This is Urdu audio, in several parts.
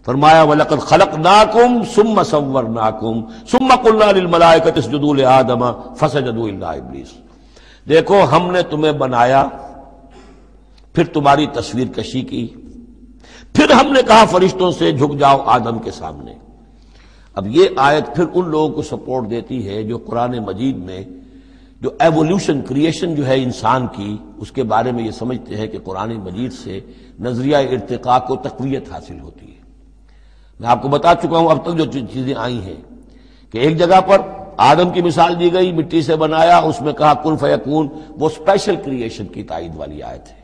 فرمایا وَلَقَدْ خَلَقْنَاكُمْ ثُمَّ صَوَّرْنَاكُمْ ثُمَّ قُلْنَا لِلْمَلَائِكَةِ اسْجُدُوا لِآدَمَ فَسَجَدُوا إِلَّا إِبْلِيسَ۔ دیکھو ہم نے تمہیں بنایا، پھر تمہاری تصویر کشی کی، پھر ہم نے کہا فرشتوں سے جھک جاؤ آدم کے سامنے۔ اب یہ آیت پھر ان لوگوں کو سپورٹ دیتی ہے جو قرآن مجید میں جو ایوولوشن کریشن جو ہے انسان کی، اس کے بارے میں یہ سمجھتے ہیں کہ قرآن مجید سے نظریہ ارتقاء کو تقویت حاصل ہوتی ہے۔ میں آپ کو بتا چکا ہوں اب تک جو چیزیں آئی ہیں کہ ایک جگہ پر آدم کی مثال دی گئی، مٹی سے بنایا، اس میں کہا کن فیکون، وہ اسپیشل کریشن کی تائید والی آیت ہے۔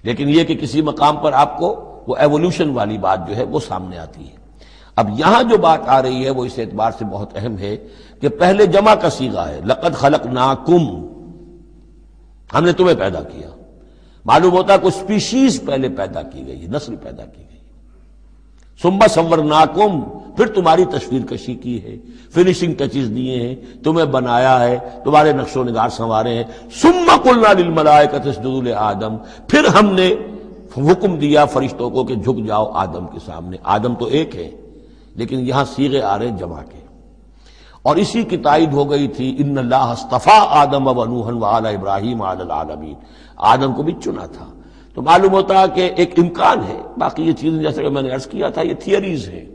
لیکن یہ کہ کسی مقام پر آپ کو وہ ایوولوشن والی بات جو ہے وہ سامنے آتی ہے۔ اب یہاں جو بات آ رہی ہے وہ اس اعتبار سے بہت اہم ہے کہ پہلے جمع کا صیغہ ہے، لقد خلقناکم، ہم نے تمہیں پیدا کیا۔ معلوم ہوتا ہے کوئی سپیشیز پہلے پیدا کی گئی، نسل پیدا کی گئی۔ ثم صورناکم، پھر تمہاری تصویر کشی کی ہے، فنیشنگ ٹچز دیے ہیں، تمہیں بنایا ہے، تمہارے نقش و نگار سنوارے ہیں۔ ثم قلنا للملائکۃ اسجدوا لآدم، پھر ہم نے حکم دیا فرشتوں کو کہ جھک جاؤ آدم کے سامنے۔ آدم تو ایک ہے لیکن یہاں صیغے آ رہے جمع کے، اور اسی کی تائید ہو گئی تھی ان اللہ اصطفیٰ آدم و نوحا وآل ابراہیم علی العالمین، آدم کو بھی چنا تھا۔ تو معلوم ہوتا کہ ایک امکان ہے، باقی یہ چیزیں جیسے کہ میں نے عرض کیا تھا یہ تھیوریز ہیں،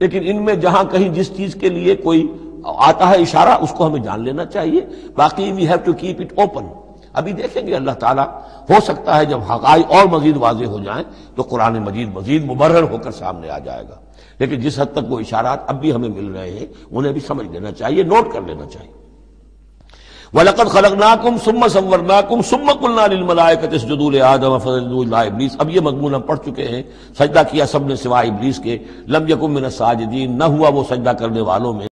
لیکن ان میں جہاں کہیں جس چیز کے لیے کوئی آتا ہے اشارہ اس کو ہمیں جان لینا چاہیے، باقی we have to keep it open. ابھی دیکھیں گے اللہ تعالیٰ، ہو سکتا ہے جب حقائق اور مزید واضح ہو جائیں تو قرآن مزید مبرر ہو کر سامنے آ جائے گا، لیکن جس حد تک وہ اشارات اب بھی ہمیں مل رہے ہیں انہیں بھی سمجھ لینا چاہیے، نوٹ کر لینا چاہیے۔ وَلَقَدْ خَلَقْنَاكُمْ ثُمَّ صَوَّرْنَاكُمْ ثُمَّ قُلْنَا لِلْمَلَائِكَةِ اسْجُدُوا لِآدَمَ فَسَجَدُوا إِلَّا إِبْلِيسَ۔ اب یہ مضمون ہم پڑھ چکے ہیں، سجدہ کیا سب نے سوائے ابلیس کے، لم یکن من الساجدین، نہ ہوا وہ سجدہ کرنے والوں میں۔